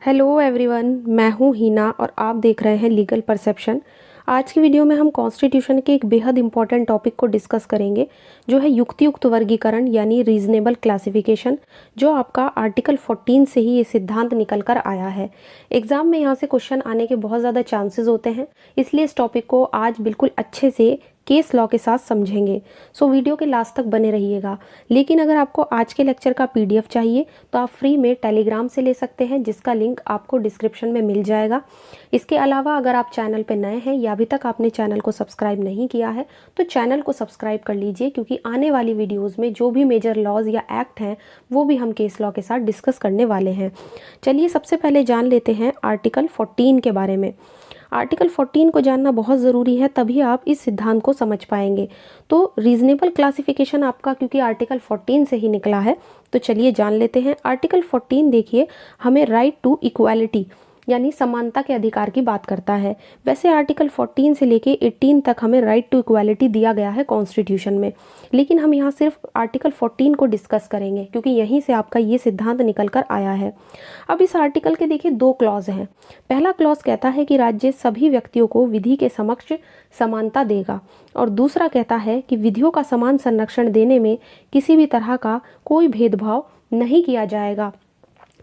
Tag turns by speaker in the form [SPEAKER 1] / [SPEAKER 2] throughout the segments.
[SPEAKER 1] Hello everyone, मैं हूँ हीना और आप देख रहे हैं लीगल परसेप्शन। आज की वीडियो में हम कॉन्स्टिट्यूशन के एक बेहद इंपॉर्टेंट टॉपिक को डिस्कस करेंगे, जो है युक्तियुक्त वर्गीकरण यानी रीजनेबल क्लासिफिकेशन, जो आपका आर्टिकल 14 से ही ये सिद्धांत निकल कर आया है। एग्जाम में यहाँ से क्वेश्चन आने के बहुत ज़्यादा चांसेस होते हैं, इसलिए इस टॉपिक को आज बिल्कुल अच्छे से केस लॉ के साथ समझेंगे। सो वीडियो के लास्ट तक बने रहिएगा। लेकिन अगर आपको आज के लेक्चर का पीडीएफ चाहिए तो आप फ्री में टेलीग्राम से ले सकते हैं, जिसका लिंक आपको डिस्क्रिप्शन में मिल जाएगा। इसके अलावा अगर आप चैनल पर नए हैं या अभी तक आपने चैनल को सब्सक्राइब नहीं किया है तो चैनल को सब्सक्राइब कर लीजिए, क्योंकि आने वाली वीडियोज़ में जो भी मेजर लॉज या एक्ट हैं वो भी हम केस लॉ के साथ डिस्कस करने वाले हैं। चलिए सबसे पहले जान लेते हैं आर्टिकल 14 के बारे में। आर्टिकल 14 को जानना बहुत ज़रूरी है, तभी आप इस सिद्धांत को समझ पाएंगे। तो रीजनेबल क्लासिफिकेशन आपका क्योंकि आर्टिकल 14 से ही निकला है, तो चलिए जान लेते हैं। आर्टिकल 14 देखिए हमें राइट टू इक्वालिटी यानी समानता के अधिकार की बात करता है। वैसे आर्टिकल 14 से लेके 18 तक हमें राइट टू इक्वालिटी दिया गया है कॉन्स्टिट्यूशन में, लेकिन हम यहाँ सिर्फ आर्टिकल 14 को डिस्कस करेंगे क्योंकि यहीं से आपका ये सिद्धांत निकल कर आया है। अब इस आर्टिकल के देखिए दो क्लॉज हैं। पहला क्लॉज कहता है कि राज्य सभी व्यक्तियों को विधि के समक्ष समानता देगा, और दूसरा कहता है कि विधियों का समान संरक्षण देने में किसी भी तरह का कोई भेदभाव नहीं किया जाएगा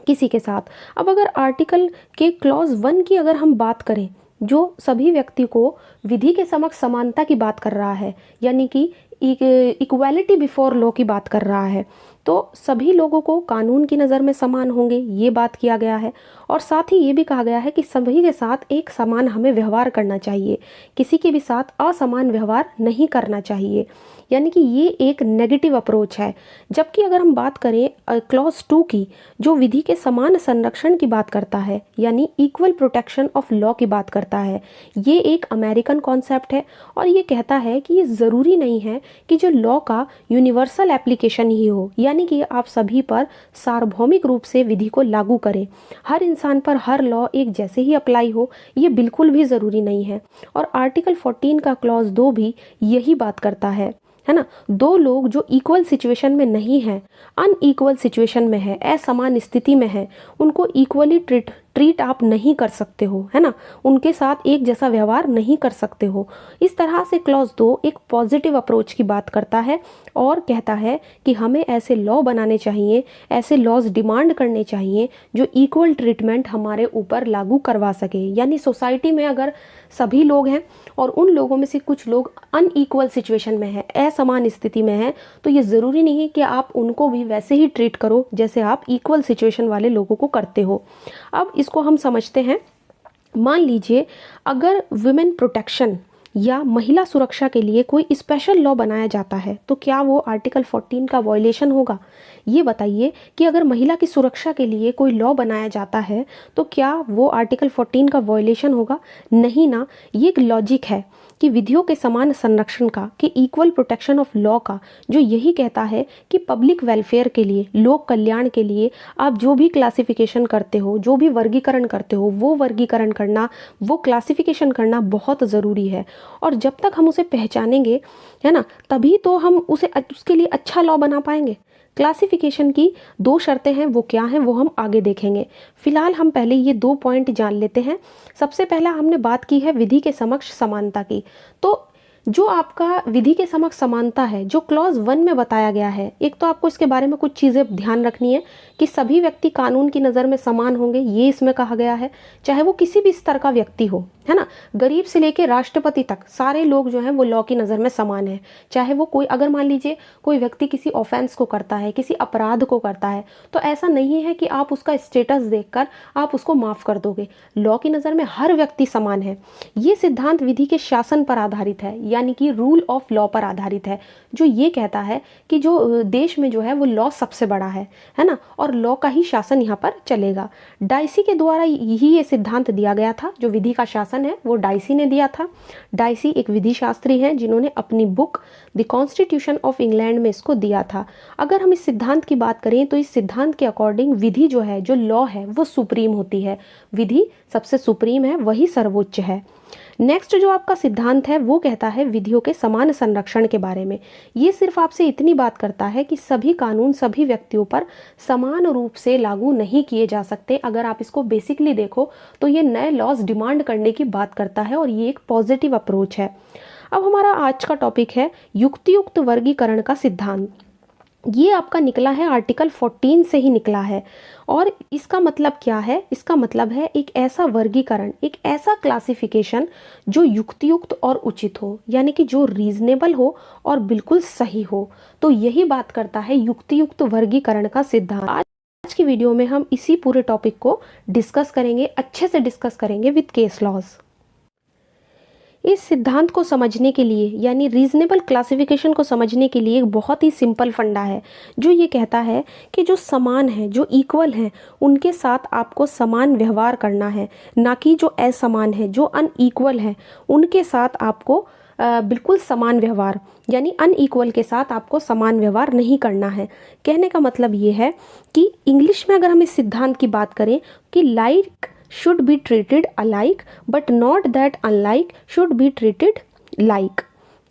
[SPEAKER 1] किसी के साथ। अब अगर आर्टिकल के क्लॉज 1 की अगर हम बात करें, जो सभी व्यक्ति को विधि के समक्ष समानता की बात कर रहा है, यानी कि इक्वालिटी बिफोर लॉ की बात कर रहा है, तो सभी लोगों को कानून की नज़र में समान होंगे, ये बात किया गया है। और साथ ही ये भी कहा गया है कि सभी के साथ एक समान हमें व्यवहार करना चाहिए, किसी के भी साथ असमान व्यवहार नहीं करना चाहिए, यानी कि ये एक नेगेटिव अप्रोच है। जबकि अगर हम बात करें क्लॉज 2 की, जो विधि के समान संरक्षण की बात करता है यानी इक्वल प्रोटेक्शन ऑफ लॉ की बात करता है, ये एक अमेरिकन कॉन्सेप्ट है और ये कहता है कि ये ज़रूरी नहीं है कि जो लॉ का यूनिवर्सल एप्लीकेशन ही हो, यानी कि आप सभी पर सार्वभौमिक रूप से विधि को लागू करें, हर इंसान पर हर लॉ एक जैसे ही अप्लाई हो, ये बिल्कुल भी ज़रूरी नहीं है। और आर्टिकल 14 का क्लॉज 2 भी यही बात करता है ना। दो लोग जो इक्वल सिचुएशन में नहीं है, अनइक्वल सिचुएशन में है, असमान स्थिति में है, उनको इक्वली ट्रीट आप नहीं कर सकते हो, है ना, उनके साथ एक जैसा व्यवहार नहीं कर सकते हो। इस तरह से क्लॉज 2 एक पॉजिटिव अप्रोच की बात करता है और कहता है कि हमें ऐसे लॉ बनाने चाहिए, ऐसे लॉज डिमांड करने चाहिए जो इक्वल ट्रीटमेंट हमारे ऊपर लागू करवा सके। यानी सोसाइटी में अगर सभी लोग हैं और उन लोगों में से कुछ लोग अनइक्वल सिचुएशन में है, असमान स्थिति में है, तो ये ज़रूरी नहीं है कि आप उनको भी वैसे ही ट्रीट करो जैसे आप इक्वल सिचुएशन वाले लोगों को करते हो। अब इसको हम समझते हैं। मान लीजिए अगर वुमेन प्रोटेक्शन या महिला सुरक्षा के लिए कोई स्पेशल लॉ बनाया जाता है, तो क्या वो आर्टिकल 14 का वॉयलेशन होगा? ये बताइए कि अगर महिला की सुरक्षा के लिए कोई लॉ बनाया जाता है तो क्या वो आर्टिकल 14 का वॉयलेशन होगा? नहीं ना। ये एक लॉजिक है कि विधियों के समान संरक्षण का, कि इक्वल प्रोटेक्शन ऑफ लॉ का, जो यही कहता है कि पब्लिक वेलफेयर के लिए, लोक कल्याण के लिए आप जो भी क्लासिफिकेशन करते हो, जो भी वर्गीकरण करते हो, वो वर्गीकरण करना, वो क्लासिफिकेशन करना बहुत ज़रूरी है। और जब तक हम उसे पहचानेंगे, है ना, तभी तो हम उसके लिए अच्छा लॉ बना पाएंगे। क्लासिफिकेशन की दो शर्तें हैं, वो क्या हैं वो हम आगे देखेंगे। फिलहाल हम पहले ये दो पॉइंट जान लेते हैं। सबसे पहला हमने बात की है विधि के समक्ष समानता की। तो जो आपका विधि के समक्ष समानता है, जो क्लॉज 1 में बताया गया है, एक तो आपको इसके बारे में कुछ चीज़ें ध्यान रखनी है कि सभी व्यक्ति कानून की नज़र में समान होंगे, ये इसमें कहा गया है, चाहे वो किसी भी स्तर का व्यक्ति हो, है ना, गरीब से लेके राष्ट्रपति तक सारे लोग जो हैं वो लॉ की नज़र में समान है। चाहे वो कोई, अगर मान लीजिए कोई व्यक्ति किसी ऑफेंस को करता है, किसी अपराध को करता है, तो ऐसा नहीं है कि आप उसका स्टेटस देखकर आप उसको माफ़ कर दोगे। लॉ की नज़र में हर व्यक्ति समान है। ये सिद्धांत विधि के शासन पर आधारित है, यानी कि रूल ऑफ लॉ पर आधारित है, जो ये कहता है कि जो देश में जो है वो लॉ सबसे बड़ा है ना, और लॉ का ही शासन यहाँ पर चलेगा। डाइसी के द्वारा यही ये सिद्धांत दिया गया था। जो विधि का शासन है वो डाइसी ने दिया था। डाइसी एक विधि शास्त्री हैं जिन्होंने अपनी book the constitution of England में इसको दिया था। अगर हम इस सिद्धांत की बात करें तो इस सिद्धांत के अकॉर्डिंग विधि जो है, जो लॉ है, वो सुप्रीम होती है। विधि सबसे सुप्रीम है, वही सर्वोच्च है। नेक्स्ट जो आपका सिद्धांत है वो कहता है विधियों के समान संरक्षण के बारे में। ये सिर्फ आपसे इतनी बात करता है कि सभी कानून सभी व्यक्तियों पर समान रूप से लागू नहीं किए जा सकते। अगर आप इसको बेसिकली देखो तो ये नए लॉज डिमांड करने की बात करता है और ये एक पॉजिटिव अप्रोच है। अब हमारा आज का टॉपिक है युक्तियुक्त वर्गीकरण का सिद्धांत। ये आपका निकला है आर्टिकल 14 से ही निकला है और इसका मतलब क्या है? इसका मतलब है एक ऐसा वर्गीकरण, एक ऐसा क्लासिफिकेशन जो युक्तियुक्त और उचित हो, यानी कि जो रीजनेबल हो और बिल्कुल सही हो। तो यही बात करता है युक्तियुक्त वर्गीकरण का सिद्धांत। आज की वीडियो में हम इसी पूरे टॉपिक को डिस्कस करेंगे, अच्छे से डिस्कस करेंगे विद केस लॉज। इस सिद्धांत को समझने के लिए यानी रीजनेबल क्लासिफिकेशन को समझने के लिए एक बहुत ही सिंपल फंडा है जो ये कहता है कि जो समान है, जो इक्वल हैं, उनके साथ आपको समान व्यवहार करना है, ना कि जो असमान है, जो अनइक्वल है, उनके साथ आपको बिल्कुल समान व्यवहार, यानी अनइक्वल के साथ आपको समान व्यवहार नहीं करना है। कहने का मतलब ये है कि इंग्लिश में अगर हम इस सिद्धांत की बात करें कि like should be treated alike but not that unlike should be treated like।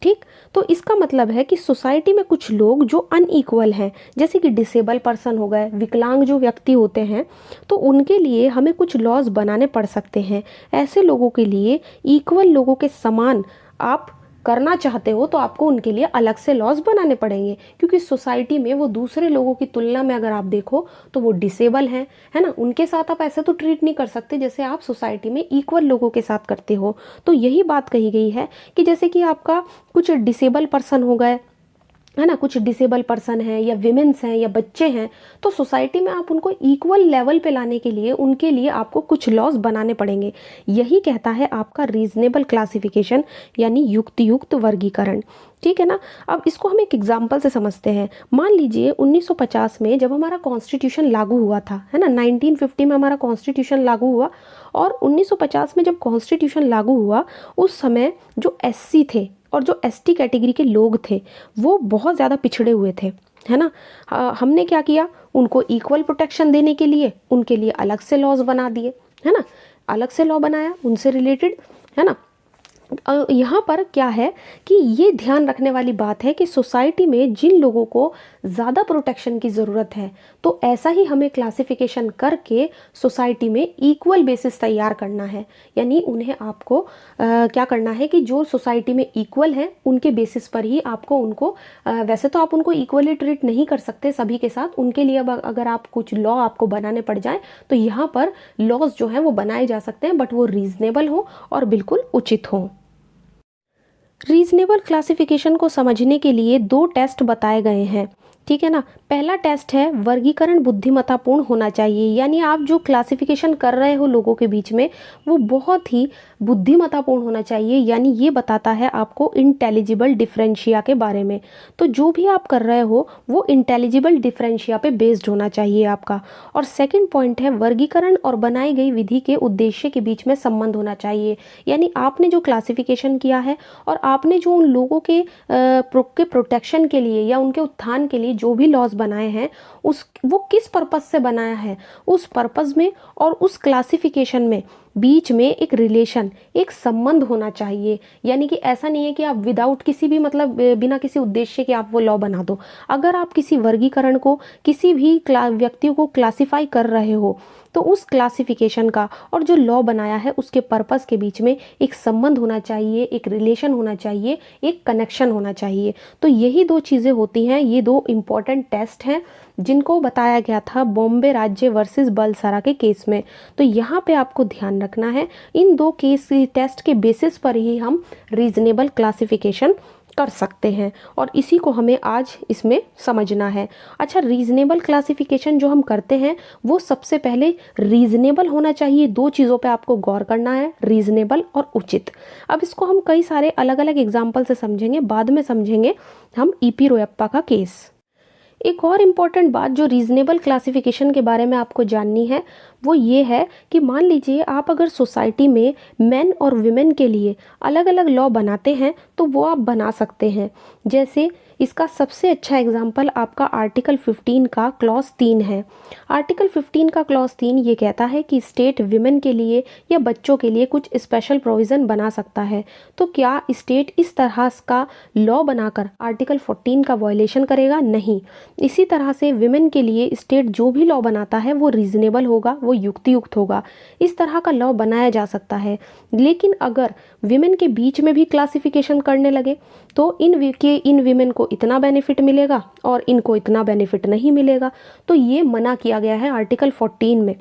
[SPEAKER 1] ठीक, तो इसका मतलब है कि सोसाइटी में कुछ लोग जो अनइक्वल हैं, जैसे कि डिसेबल पर्सन हो गए, विकलांग जो व्यक्ति होते हैं, तो उनके लिए हमें कुछ लॉज बनाने पड़ सकते हैं। ऐसे लोगों के लिए इक्वल लोगों के समान आप करना चाहते हो तो आपको उनके लिए अलग से लॉज बनाने पड़ेंगे, क्योंकि सोसाइटी में वो दूसरे लोगों की तुलना में अगर आप देखो तो वो डिसेबल हैं, है ना। उनके साथ आप ऐसे तो ट्रीट नहीं कर सकते जैसे आप सोसाइटी में इक्वल लोगों के साथ करते हो। तो यही बात कही गई है कि जैसे कि आपका कुछ डिसेबल पर्सन हो गए, है ना, कुछ डिसेबल पर्सन हैं या विमेंस हैं या बच्चे हैं, तो सोसाइटी में आप उनको इक्वल लेवल पे लाने के लिए उनके लिए आपको कुछ लॉज बनाने पड़ेंगे। यही कहता है आपका रीजनेबल क्लासिफिकेशन यानी युक्तियुक्त वर्गीकरण। ठीक है ना। अब इसको हम एक एग्जाम्पल से समझते हैं। मान लीजिए 1950 में जब हमारा कॉन्स्टिट्यूशन लागू हुआ था, है ना, 1950 में हमारा कॉन्स्टिट्यूशन लागू हुआ और 1950 में जब कॉन्स्टिट्यूशन लागू हुआ उस समय जो एससी थे और जो एसटी कैटेगरी के लोग थे वो बहुत ज़्यादा पिछड़े हुए थे, है ना। हमने क्या किया, उनको इक्वल प्रोटेक्शन देने के लिए उनके लिए अलग से लॉज बना दिए, है ना, अलग से लॉ बनाया उनसे रिलेटेड, है ना। यहाँ पर क्या है कि ये ध्यान रखने वाली बात है कि सोसाइटी में जिन लोगों को ज़्यादा प्रोटेक्शन की ज़रूरत है तो ऐसा ही हमें क्लासिफिकेशन करके सोसाइटी में इक्वल बेसिस तैयार करना है। यानी उन्हें आपको क्या करना है कि जो सोसाइटी में इक्वल हैं उनके बेसिस पर ही आपको उनको वैसे तो आप उनको इक्वली ट्रीट नहीं कर सकते सभी के साथ, उनके लिए अब अगर आप कुछ लॉ आपको बनाने पड़ जाए तो यहाँ पर लॉज जो हैं वो बनाए जा सकते हैं, बट वो रीजनेबल हो और बिल्कुल उचित हो। रीजनेबल क्लासिफिकेशन को समझने के लिए 2 टेस्ट बताए गए हैं। ठीक है ना। पहला टेस्ट है वर्गीकरण बुद्धिमत्तापूर्ण होना चाहिए, यानी आप जो क्लासिफिकेशन कर रहे हो लोगों के बीच में वो बहुत ही बुद्धिमत्तापूर्ण होना चाहिए, यानी ये बताता है आपको इंटेलिजिबल डिफरेंशिया के बारे में। तो जो भी आप कर रहे हो वो इंटेलिजिबल डिफरेंशिया पे बेस्ड होना चाहिए आपका। और सेकंड पॉइंट है वर्गीकरण और बनाई गई विधि के उद्देश्य के बीच में संबंध होना चाहिए, यानी आपने जो क्लासिफिकेशन किया है और आपने जो उन लोगों के प्रोटेक्शन के लिए या उनके उत्थान के लिए जो भी लॉज बनाए हैं वो किस पर्पस से बनाया है, उस पर्पस में और उस क्लासिफिकेशन में बीच में एक रिलेशन, एक संबंध होना चाहिए। यानी कि ऐसा नहीं है कि आप विदाउट किसी भी मतलब बिना किसी उद्देश्य के आप वो लॉ बना दो। अगर आप किसी वर्गीकरण को, किसी भी व्यक्तियों को क्लासिफाई कर रहे हो तो उस क्लासिफिकेशन का और जो लॉ बनाया है उसके पर्पस के बीच में एक संबंध होना चाहिए, एक रिलेशन होना चाहिए, एक कनेक्शन होना चाहिए। तो यही 2 चीज़ें होती हैं, ये 2 इम्पॉर्टेंट टेस्ट हैं जिनको बताया गया था बॉम्बे राज्य वर्सेस बलसारा के केस में। तो यहाँ पे आपको ध्यान रखना है इन 2 केस टेस्ट के बेसिस पर ही हम रीजनेबल क्लासिफिकेशन कर सकते हैं और इसी को हमें आज इसमें समझना है। अच्छा, रीजनेबल क्लासिफिकेशन जो हम करते हैं वो सबसे पहले रीजनेबल होना चाहिए। 2 चीज़ों पे आपको गौर करना है, रीजनेबल और उचित। अब इसको हम कई सारे अलग अलग एग्जाम्पल से समझेंगे, बाद में समझेंगे हम ईपी रोयप्पा का केस। एक और इम्पॉर्टेंट बात जो रीजनेबल क्लासिफिकेशन के बारे में आपको जाननी है वो ये है कि मान लीजिए आप अगर सोसाइटी में मेन और विमेन के लिए अलग अलग लॉ बनाते हैं तो वो आप बना सकते हैं। जैसे इसका सबसे अच्छा एग्जाम्पल आपका आर्टिकल 15 का क्लॉज 3 है। आर्टिकल 15 का क्लॉज 3 ये कहता है कि स्टेट विमेन के लिए या बच्चों के लिए कुछ स्पेशल प्रोविज़न बना सकता है। तो क्या स्टेट इस तरह का लॉ बनाकर आर्टिकल 14 का वायलेशन करेगा? नहीं। इसी तरह से विमेन के लिए स्टेट जो भी लॉ बनाता है वो रीजनेबल होगा, वो युक्तियुक्त होगा। इस तरह का लॉ बनाया जा सकता है। लेकिन अगर विमेन के बीच में भी क्लासिफिकेशन करने लगे तो इन विमेन को इतना बेनिफिट मिलेगा और इनको इतना बेनिफिट नहीं मिलेगा, तो ये मना किया गया है आर्टिकल 14 में।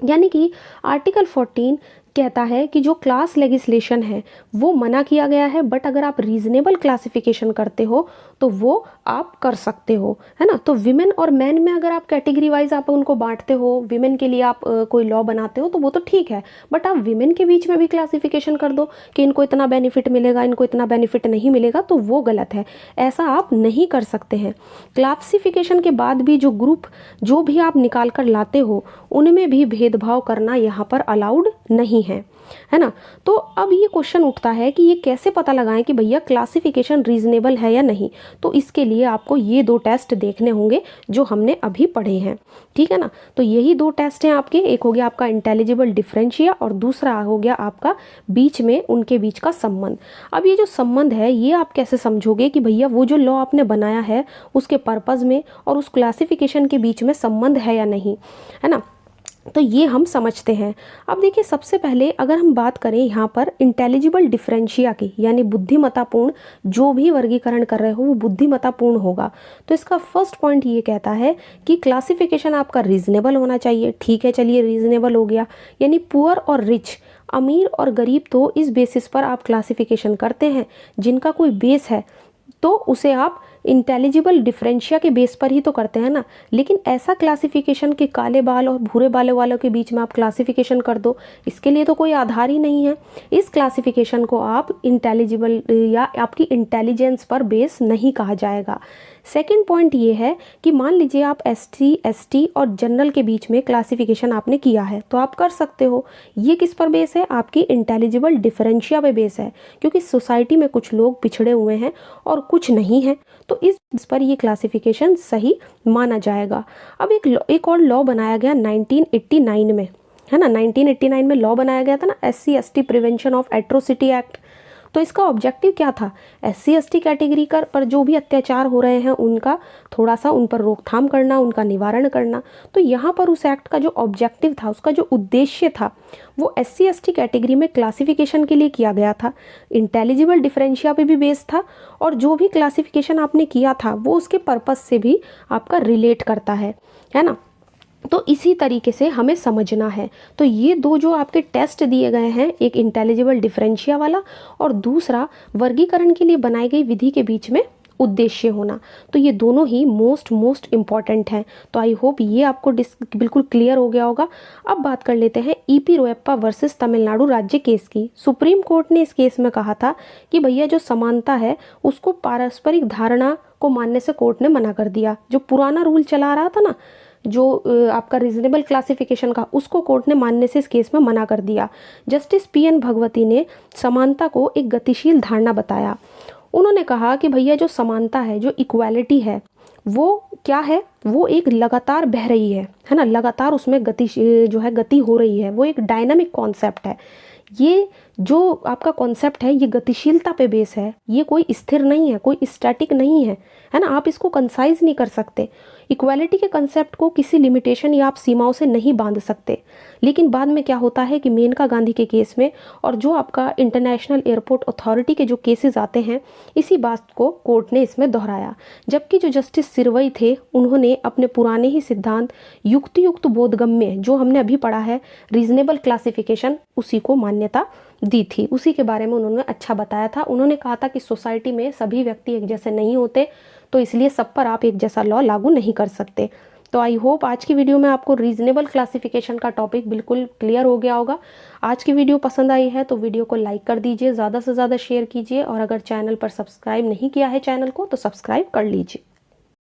[SPEAKER 1] यानी कि आर्टिकल 14 कहता है कि जो क्लास लेजिस्लेशन है वो मना किया गया है, बट अगर आप रीजनेबल क्लासिफिकेशन करते हो तो वो आप कर सकते हो, है ना। तो विमेन और मैन में अगर आप कैटेगरी वाइज आप उनको बांटते हो, विमेन के लिए आप कोई लॉ बनाते हो तो वो तो ठीक है, बट आप विमेन के बीच में भी क्लासिफिकेशन कर दो कि इनको इतना बेनिफिट मिलेगा, इनको इतना बेनिफिट नहीं मिलेगा, तो वो गलत है। ऐसा आप नहीं कर सकते हैं। क्लासिफिकेशन के बाद भी जो ग्रुप जो भी आप निकाल कर लाते हो उनमें भी भेदभाव करना यहाँ पर अलाउड नहीं है ना। तो अब ये क्वेश्चन उठता है कि ये कैसे पता लगाएं कि भैया क्लासिफिकेशन रीजनेबल है या नहीं। तो इसके लिए आपको ये 2 टेस्ट देखने होंगे जो हमने अभी पढ़े हैं, ठीक है ना। तो यही 2 टेस्ट हैं आपके, एक हो गया आपका इंटेलिजिबल डिफरेंशिया और दूसरा हो गया आपका बीच में उनके बीच का संबंध। अब ये जो संबंध है ये आप कैसे समझोगे कि भैया वो जो लॉ आपने बनाया है उसके पर्पज़ में और उस क्लासिफिकेशन के बीच में संबंध है या नहीं, है ना। तो ये हम समझते हैं। अब देखिए, सबसे पहले अगर हम बात करें यहाँ पर इंटेलिजिबल डिफरेंशिया की, यानी बुद्धिमत्तापूर्ण जो भी वर्गीकरण कर रहे हो वो बुद्धिमत्तापूर्ण होगा। तो इसका फर्स्ट पॉइंट ये कहता है कि क्लासिफिकेशन आपका रीजनेबल होना चाहिए। ठीक है, चलिए रीजनेबल हो गया, यानी पुअर और रिच, अमीर और गरीब, तो इस बेसिस पर आप क्लासिफिकेशन करते हैं। जिनका कोई बेस है तो उसे आप इंटेलिजिबल डिफरेंशिया के बेस पर ही तो करते हैं ना। लेकिन ऐसा क्लासिफिकेशन कि काले बाल और भूरे बालों वालों के बीच में आप क्लासिफिकेशन कर दो, इसके लिए तो कोई आधार ही नहीं है। इस क्लासिफिकेशन को आप इंटेलिजिबल या आपकी इंटेलिजेंस पर बेस नहीं कहा जाएगा। सेकंड पॉइंट ये है कि मान लीजिए आप SC, ST और जनरल के बीच में क्लासिफिकेशन आपने किया है तो आप कर सकते हो। ये किस पर बेस है? आपकी इंटेलिजिबल डिफरेंशिया पे बेस है, क्योंकि सोसाइटी में कुछ लोग पिछड़े हुए हैं और कुछ नहीं है, तो इस पर ये क्लासिफिकेशन सही माना जाएगा। अब एक और लॉ बनाया गया 1989 में, है ना। 1989 में लॉ बनाया गया था ना, SC ST prevention of atrocity act. तो इसका ऑब्जेक्टिव क्या था? SC ST कैटेगरी पर जो भी अत्याचार हो रहे हैं उनका थोड़ा सा उन पर रोकथाम करना, उनका निवारण करना। तो यहाँ पर उस एक्ट का जो ऑब्जेक्टिव था, उसका जो उद्देश्य था, वो SC ST कैटेगरी में क्लासिफिकेशन के लिए किया गया था। इंटेलिजिबल डिफरेंशिया पे भी बेस था और जो भी क्लासिफिकेशन आपने किया था वो उसके पर्पस से भी आपका रिलेट करता है ना। तो इसी तरीके से हमें समझना है। तो ये 2 जो आपके टेस्ट दिए गए हैं, एक इंटेलिजिबल डिफरेंशिया वाला और दूसरा वर्गीकरण के लिए बनाई गई विधि के बीच में उद्देश्य होना, तो ये दोनों ही मोस्ट इम्पॉर्टेंट हैं। तो आई होप ये आपको बिल्कुल क्लियर हो गया होगा। अब बात कर लेते हैं EP रोयप्पा वर्सेस तमिलनाडु राज्य केस की। सुप्रीम कोर्ट ने इस केस में कहा था कि भैया जो समानता है उसको पारस्परिक धारणा को मानने से कोर्ट ने मना कर दिया। जो पुराना रूल चला रहा था ना, जो आपका रीजनेबल क्लासिफिकेशन का, उसको कोर्ट ने मानने से इस केस में मना कर दिया। जस्टिस PN भगवती ने समानता को एक गतिशील धारणा बताया। उन्होंने कहा कि भैया जो समानता है, जो इक्वालिटी है, वो क्या है? वो एक लगातार बह रही है ना, लगातार उसमें गति हो रही है। वो एक डायनामिक कॉन्सेप्ट है। ये जो आपका कॉन्सेप्ट है ये गतिशीलता पे बेस है, ये कोई स्थिर नहीं है, कोई स्टैटिक नहीं है ना। आप इसको कंसाइज नहीं कर सकते। इक्वालिटी के कंसेप्ट को किसी लिमिटेशन या आप सीमाओं से नहीं बांध सकते। लेकिन बाद में क्या होता है कि मेनका गांधी के केस में और जो आपका इंटरनेशनल एयरपोर्ट अथॉरिटी के जो केसेस आते हैं, इसी बात को कोर्ट ने इसमें दोहराया। जबकि जो जस्टिस सिरवई थे उन्होंने अपने पुराने ही सिद्धांत युक्तियुक्त बोधगम्य, जो हमने अभी पढ़ा है रीजनेबल क्लासिफिकेशन, उसी को मान्यता दी थी। उसी के बारे में उन्होंने अच्छा बताया था। उन्होंने कहा था कि सोसाइटी में सभी व्यक्ति एक जैसे नहीं होते, तो इसलिए सब पर आप एक जैसा लॉ लागू नहीं कर सकते। तो आई होप आज की वीडियो में आपको रीजनेबल क्लासिफिकेशन का टॉपिक बिल्कुल क्लियर हो गया होगा। आज की वीडियो पसंद आई है तो वीडियो को लाइक कर दीजिए, ज़्यादा से ज़्यादा शेयर कीजिए और अगर चैनल पर सब्सक्राइब नहीं किया है चैनल को तो सब्सक्राइब कर लीजिए।